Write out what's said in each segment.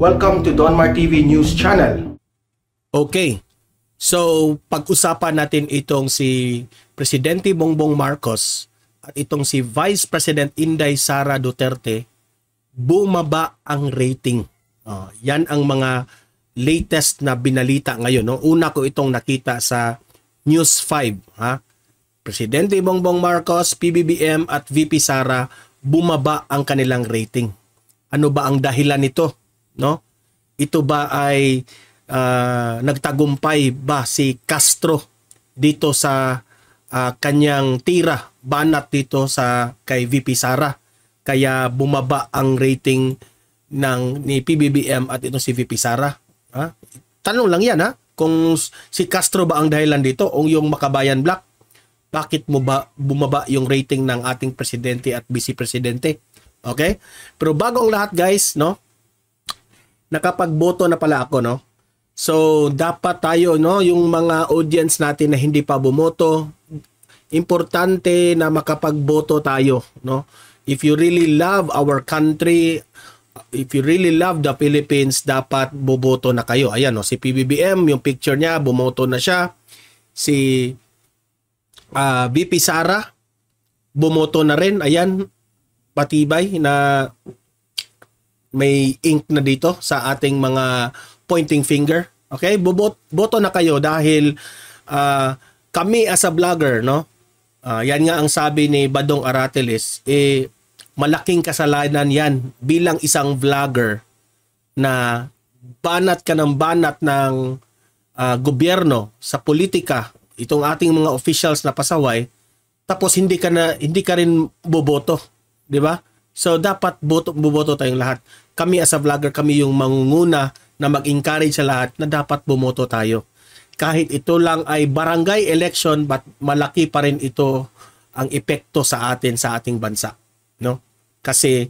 Welcome to Donmar TV News Channel. Okay, so pag-usapan natin itong si Presidente Bongbong Marcos at itong si Vice President Inday Sara Duterte, bumaba ang rating. Yan ang mga latest na binalita ngayon. No? Una ko itong nakita sa News 5. Presidente Bongbong Marcos, PBBM at VP Sara, bumaba ang kanilang rating. Ano ba ang dahilan nito? No? Ito ba ay nagtagumpay ba si Castro dito sa kanyang tira, banat dito sa kay VP Sara? Kaya bumaba ang rating ni PBBM at ito si VP Sara. Tanong lang yan kung si Castro ba ang dahilan dito o yung Makabayan Black? Bakit mo ba bumaba yung rating ng ating presidente at vice presidente? Okay? Pero bago ang lahat guys, no? Nakapagboto na pala ako, no? So dapat tayo, no, yung mga audience natin na hindi pa bumoto, importante na makapagboto tayo, no? If you really love our country, if you really love the Philippines, dapat boboto na kayo. Ayan, no, si PBBM, yung picture niya, bumoto na siya. Si VP Sara, bumoto na rin. Ayan, patibay na may ink na dito sa ating mga pointing finger. Okay, boto na kayo dahil kami as a vlogger, no? Yan nga ang sabi ni Badong Arateles, malaking kasalanan yan bilang isang vlogger na banat ka ng banat ng gobyerno sa politika, itong ating mga officials na pasaway, tapos hindi ka rin boboto, di ba? So dapat boboto tayong lahat. Kami as a vlogger, kami yung mangunguna na mag-encourage sa lahat na dapat bumoto tayo. Kahit ito lang ay barangay election, but malaki pa rin ito ang epekto sa atin, sa ating bansa, no? Kasi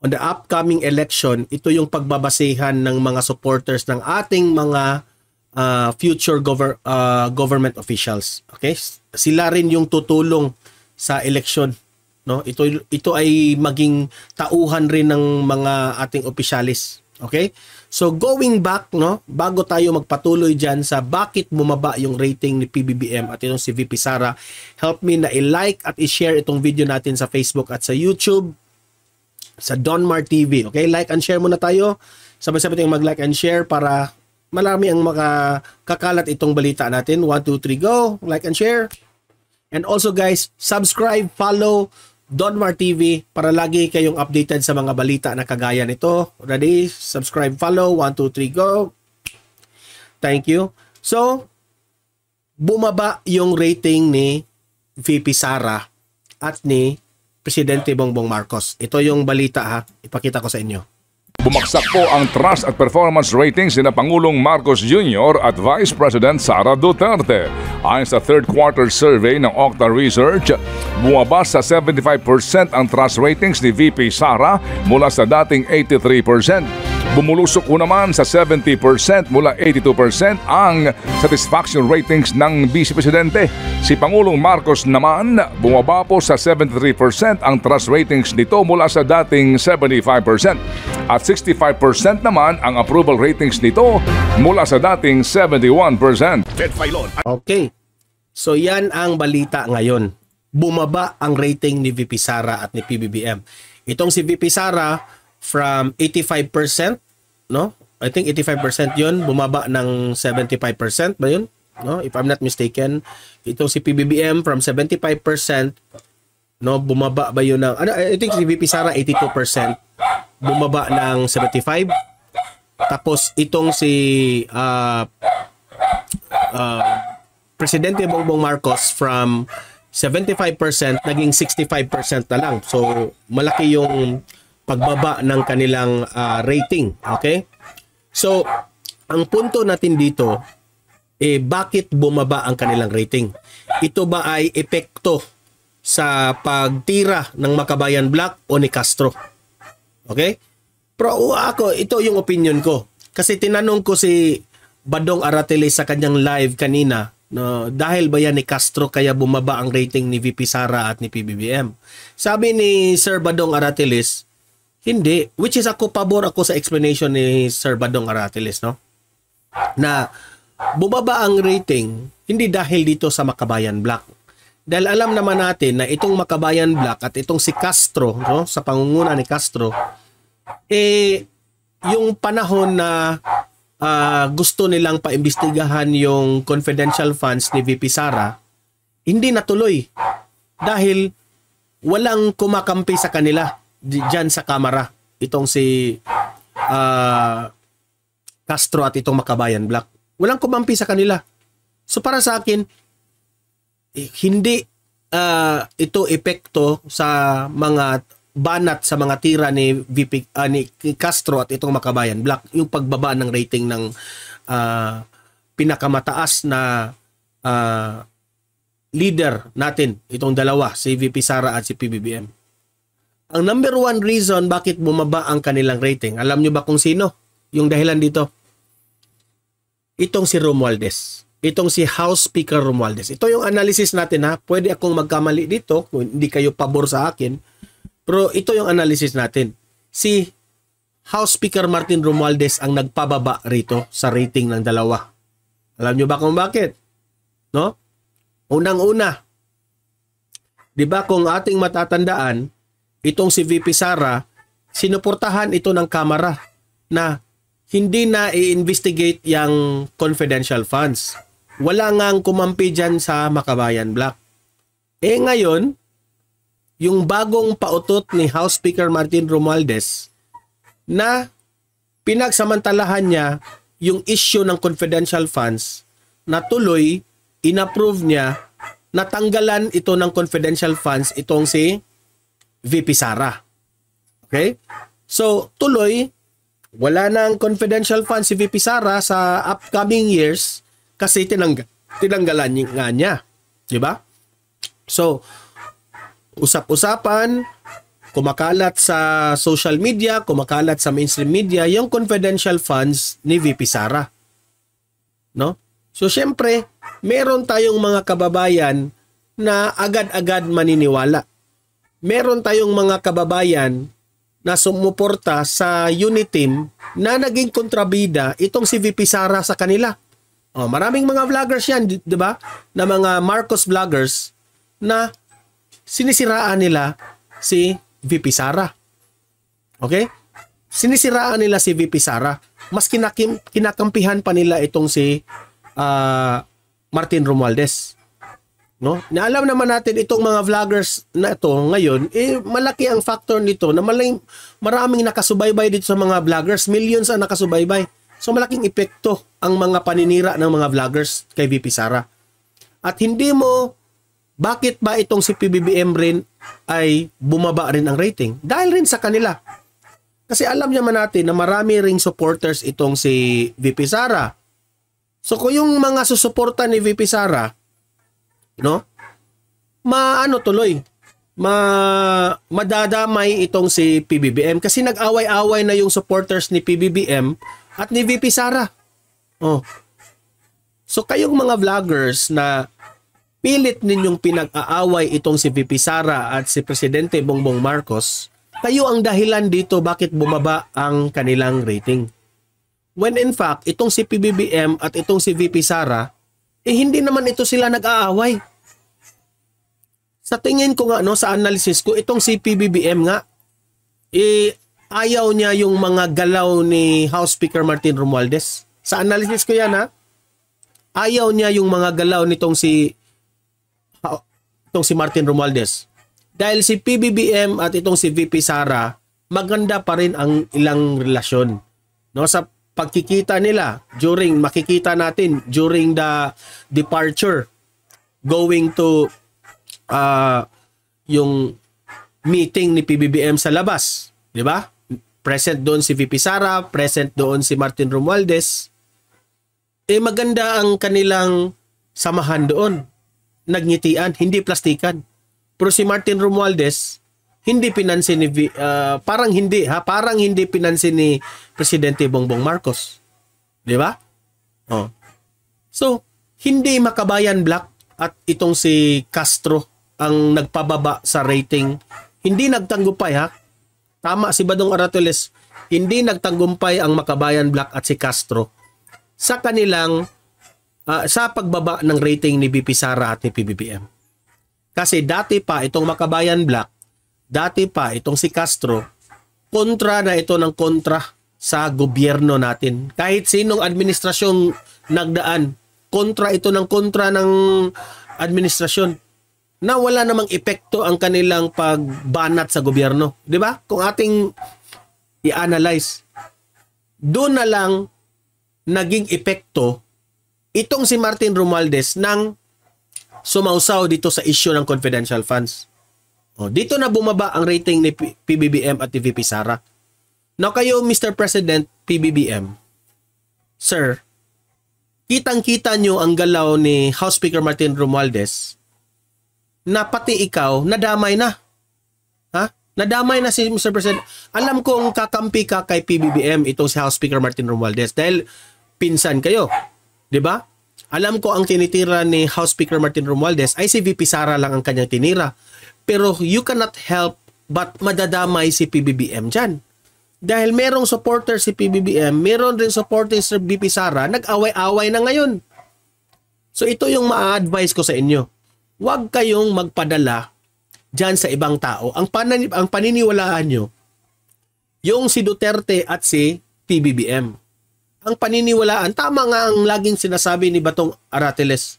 on the upcoming election, ito yung pagbabasehan ng mga supporters ng ating mga future government officials. Okay? Sila rin yung tutulong sa election, no? Ito ay maging tauhan rin ng mga ating opisyalis. Okay? So going back, no, bago tayo magpatuloy diyan sa bakit bumaba yung rating ni PBBM at itong si VP Sara, help me na i-like at i-share itong video natin sa Facebook at sa YouTube, sa Donmar TV. Okay? Like and share muna tayo. Sabay-sabay tayong mag-like and share para marami ang makakalat itong balita natin. 1, 2, 3, go! Like and share. And also guys, subscribe, follow Donmar TV para lagi kayong updated sa mga balita na kagaya nito. Ready? Subscribe, follow. 1, 2, 3, go. Thank you. So, bumaba yung rating ni VP Sara at ni Presidente Bongbong Marcos. Ito yung balita ipakita ko sa inyo. Bumagsak po ang trust at performance ratings ni Pangulong Marcos Jr. at Vice President Sara Duterte. Ayon sa third quarter survey ng Okta Research, bumaba sa 75% ang trust ratings ni VP Sara mula sa dating 83%. Bumulusok po naman sa 70% mula 82% ang satisfaction ratings ng Vice Presidente. Si Pangulong Marcos naman, bumaba po sa 73% ang trust ratings nito mula sa dating 75%. At 65% naman ang approval ratings nito mula sa dating 71%. Okay, so yan ang balita ngayon. Bumaba ang rating ni VP Sara at ni PBBM. Itong si VP Sara from 85%, no? I think 85% yun, bumaba ng 75% ba yun? No? If I'm not mistaken, itong si PBBM from 75%, no, bumaba ba yun ng, I think si VP Sara 82%, bumaba ng 75%. Tapos itong si Presidente Bongbong Marcos from 75% naging 65% na lang. So malaki yung pagbaba ng kanilang rating. Okay? So ang punto natin dito, bakit bumaba ang kanilang rating? Ito ba ay epekto sa pagtira ng Makabayan Black o ni Castro? Okay? Pero ako, ito yung opinion ko. Kasi tinanong ko si Badong Arateles sa kanyang live kanina, no, dahil ba yan ni Castro kaya bumaba ang rating ni VP Sara at ni PBBM? Sabi ni Sir Badong Arateles, Hindi. Which is pabor ako sa explanation ni Sir Badong Aratiles, no? Na bumaba ang rating hindi dahil dito sa Makabayan Black. Dahil alam naman natin na itong Makabayan Black at itong si Castro, no, sa pangunguna ni Castro, yung panahon na gusto nilang paimbestigahan yung confidential funds ni VP Sara, hindi natuloy. Dahil walang kumakampi sa kanila diyan sa kamera. Itong si Castro at itong Makabayan Black. Walang kumampi sa kanila. So para sa akin, hindi ito epekto sa mga banat sa mga tira ni ni Castro at itong Makabayan Black, yung pagbaba ng rating ng pinakamataas na leader natin, itong dalawa, si VP Sara at si PBBM. Ang number one reason bakit bumaba ang kanilang rating, alam nyo ba kung sino yung dahilan dito? Itong si Romualdez. Itong si House Speaker Romualdez. Ito yung analysis natin, ha. Pwede akong magkamali dito kung hindi kayo pabor sa akin. Pero ito yung analysis natin. Si House Speaker Martin Romualdez ang nagpababa rito sa rating ng dalawa. Alam nyo ba kung bakit? No? Unang-una, di ba kung ating matatandaan, itong si VP Sara, sinuportahan ito ng Kamara na hindi na i-investigate yung confidential funds. Wala ngang kumampi dyan sa Makabayan Black. Ngayon, yung bagong pautot ni House Speaker Martin Romualdez na pinagsamantalahan niya yung issue ng confidential funds na tuloy, inapprove niya, natanggalan ito ng confidential funds itong si VP Sara. Okay? So, tuloy, wala nang confidential funds si VP Sara sa upcoming years kasi tinanggalan nga niya. Diba? So, usap-usapan, kumakalat sa social media, kumakalat sa mainstream media, yung confidential funds ni VP Sara. No? So, syempre, meron tayong mga kababayan na agad-agad maniniwala. Meron tayong mga kababayan na sumuporta sa unit team na naging kontrabida itong si VP Sara sa kanila. Maraming mga vloggers yan, di ba? Na mga Marcos vloggers na sinisiraan nila si VP Sara. Okay? Sinisiraan nila si VP Sara. Mas kinakampihan pa nila itong si Martin Romualdez. No? Alam naman natin itong mga vloggers na ito ngayon, malaki ang factor nito na maraming nakasubaybay dito sa mga vloggers. Millions ang nakasubaybay. So malaking epekto ang mga paninira ng mga vloggers kay VP Sara. At hindi mo, bakit ba itong si PBBM rin ay bumaba rin ang rating? Dahil rin sa kanila. Kasi alam naman natin na marami ring supporters itong si VP Sara. So kung yung mga susuporta ni VP Sara, no? Madadamay itong si PBBM kasi nag-away-away na yung supporters ni PBBM at ni VP Sara. So kayong mga vloggers na pilit ninyong pinag-aaway itong si VP Sara at si Presidente Bongbong Marcos, kayo ang dahilan dito bakit bumaba ang kanilang rating. When in fact, itong si PBBM at itong si VP Sara, hindi naman ito sila nag-aaway. Sa tingin ko nga, no, sa analysis ko, itong si PBBM nga, ayaw niya yung mga galaw ni House Speaker Martin Romualdez. Sa analysis ko yan, ha? Ayaw niya yung mga galaw nitong si Martin Romualdez. Dahil si PBBM at itong si VP Sara, maganda pa rin ang ilang relasyon. No, sa pagkikita nila, makikita natin during the departure, going to yung meeting ni PBBM sa labas. Di ba? Present doon si VP Sara, present doon si Martin Romualdez. Maganda ang kanilang samahan doon. Nagngitian, hindi plastikan. Pero si Martin Romualdez, hindi pinansin ni parang hindi pinansin ni Presidente Bongbong Marcos. 'Di ba? So, hindi Makabayan Black at itong si Castro ang nagpababa sa rating. Hindi nagtanggupay, ha? tama si Badong Aratiles, hindi nagtagumpay ang Makabayan Black at si Castro sa kanilang sa pagbaba ng rating ni VP Sara at ni PBBM. Kasi dati pa itong Makabayan Black, dati pa itong si Castro, kontra na ito ng kontra sa gobyerno natin. Kahit sinong administrasyong nagdaan, kontra ito ng kontra ng administrasyon na wala namang epekto ang kanilang pagbanat sa gobyerno. Di ba? Kung ating i-analyze, doon na lang naging epekto itong si Martin Romualdez nang sumausaw dito sa issue ng confidential funds. Dito na bumaba ang rating ni PBBM at ni VP Sara. Now kayo, Mr. President, PBBM, Sir, kitang-kita nyo ang galaw ni House Speaker Martin Romualdez na pati ikaw, nadamay na. Ha? Nadamay na si Mr. President. Alam kong kakampi ka kay PBBM itong si House Speaker Martin Romualdez dahil pinsan kayo. 'Di ba? Alam ko ang tinitira ni House Speaker Martin Romualdez ay si VP Sara lang ang kanyang tinira. Pero you cannot help but madadamay si PBBM dyan. Dahil merong supporter si PBBM, meron rin supporter si VP Sara, nag-away-away na ngayon. So ito yung ma-advise ko sa inyo. Huwag kayong magpadala dyan sa ibang tao. Ang paniniwalaan nyo, yung si Duterte at si PBBM. Ang paniniwalaan, tama nga ang laging sinasabi ni Batong Aratiles.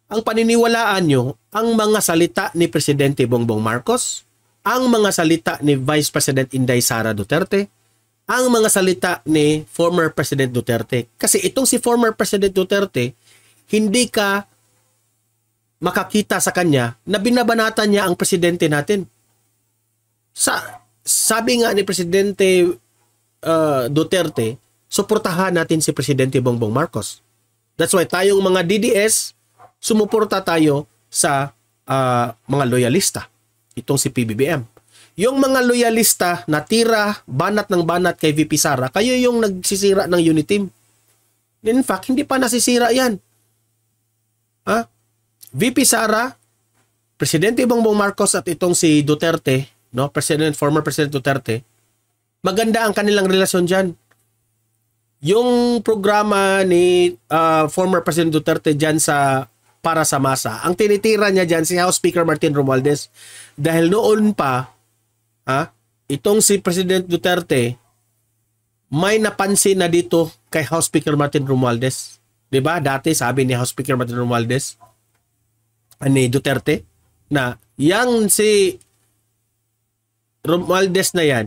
Ang paniniwalaan nyo, ang mga salita ni Presidente Bongbong Marcos, ang mga salita ni Vice President Inday Sara Duterte, ang mga salita ni former President Duterte. Kasi itong si former President Duterte, hindi ka makakita sa kanya na binabanatan niya ang presidente natin. Sabi nga ni Presidente Duterte, suportahan natin si Presidente Bongbong Marcos. That's why tayong mga DDS, sumuporta tayo sa mga loyalista. Itong si PBBM. Yung mga loyalista na tira, banat ng banat kay VP Sara, kayo yung nagsisira ng unit team. In fact, hindi pa nasisira yan. VP Sara, Presidente Bongbong Marcos at itong si Duterte, no, former President Duterte, maganda ang kanilang relasyon dyan. Yung programa ni former President Duterte dyan sa para sa masa, ang tinitira niya dyan si House Speaker Martin Romualdez. Dahil noon pa, itong si President Duterte, may napansin na dito kay House Speaker Martin Romualdez. Diba? Dati sabi ni House Speaker Martin Romualdez, ni Duterte, na yang si Romualdez na yan,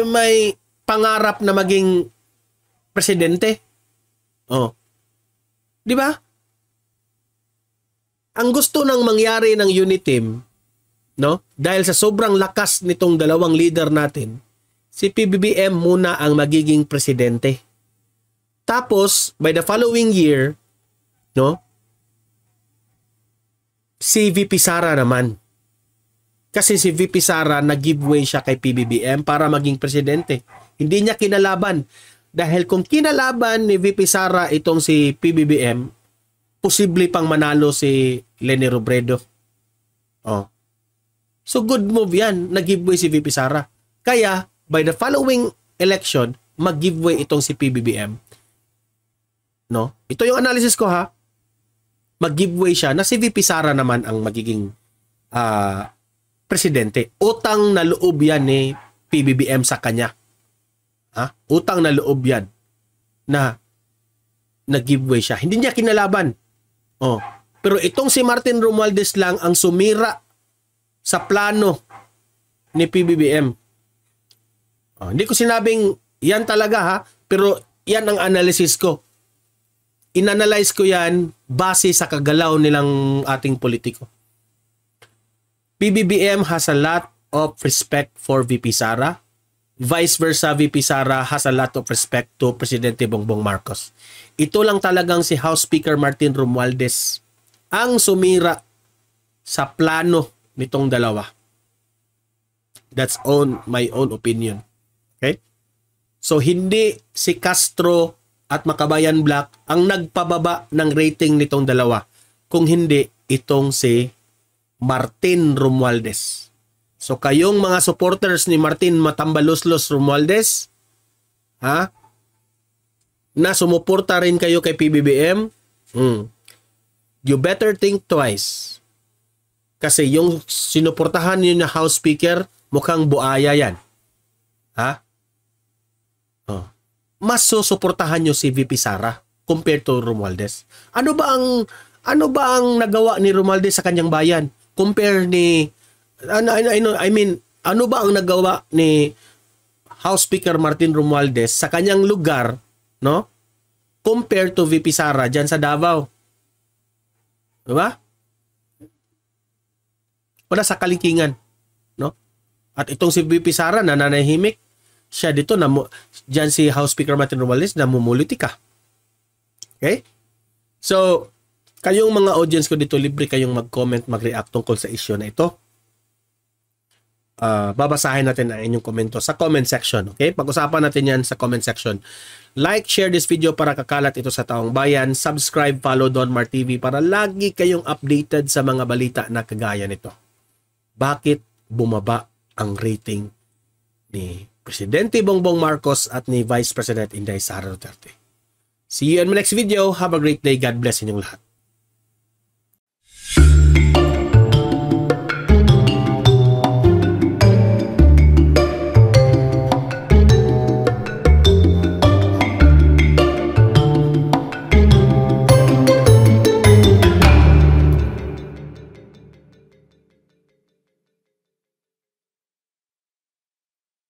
may pangarap na maging presidente. Di ba? Ang gusto nang mangyari ng unit team, no? Dahil sa sobrang lakas nitong dalawang leader natin, si PBBM muna ang magiging presidente. Tapos, by the following year, no? Si VP Sara naman. Kasi si VP Sara nag-giveaway siya kay PBBM para maging presidente. Hindi niya kinalaban. Dahil kung kinalaban ni VP Sara itong si PBBM, posible pang manalo si Leni Robredo. So good move yan, nag-giveaway si VP Sara. Kaya, by the following election, mag-giveaway itong si PBBM. No? Ito yung analysis ko ha. Mag-giveaway siya na si VP Sara naman ang magiging presidente. Utang na loob yan ni PBBM sa kanya. Utang na loob yan na nag-giveaway siya. Hindi niya kinalaban. Pero itong si Martin Romualdez lang ang sumira sa plano ni PBBM. Hindi ko sinabing yan talaga ha, pero yan ang analysis ko. Inanalyze ko yan base sa kagalaw nilang ating politiko. PBBM has a lot of respect for VP Sara. Vice versa, VP Sara has a lot of respect to Presidente Bongbong Marcos. Ito lang talagang si House Speaker Martin Romualdez ang sumira sa plano nitong dalawa. That's my own opinion. Okay? So hindi si Castro at Makabayan Black ang nagpababa ng rating nitong dalawa. Kung hindi itong si Martin Romualdez. So kayong mga supporters ni Martin Matambaluslos Romualdez, na sumuporta rin kayo kay PBBM, you better think twice. Kasi yung sinuportahan niyo na House Speaker, mukhang buaya yan. Mas susuportahan niyo si VP Sara compared to Romualdez. Ano ba ang nagawa ni Romualdez sa kanyang bayan compare ni ano ba ang nagawa ni House Speaker Martin Romualdez sa kanyang lugar, no? Compared to VP Sara diyan sa Davao. Diba? Wala sa kalingkingan, no? At itong si VP Sara nananahimik siya dito na diyan si House Speaker Martin Romualdez namumulitika. Okay? So, kayong mga audience ko dito, libre kayong mag-comment, mag-react tungkol sa issue na ito. Babasahin natin ang inyong komento sa comment section. Okay? Pag-usapan natin yan sa comment section. Like, share this video para kakalat ito sa taong bayan. Subscribe, follow Don Mar TV para lagi kayong updated sa mga balita na kagaya nito. Bakit bumaba ang rating ni Presidente Bongbong Marcos at ni Vice President Inday Sara Duterte? See you in my next video. Have a great day. God bless inyong lahat.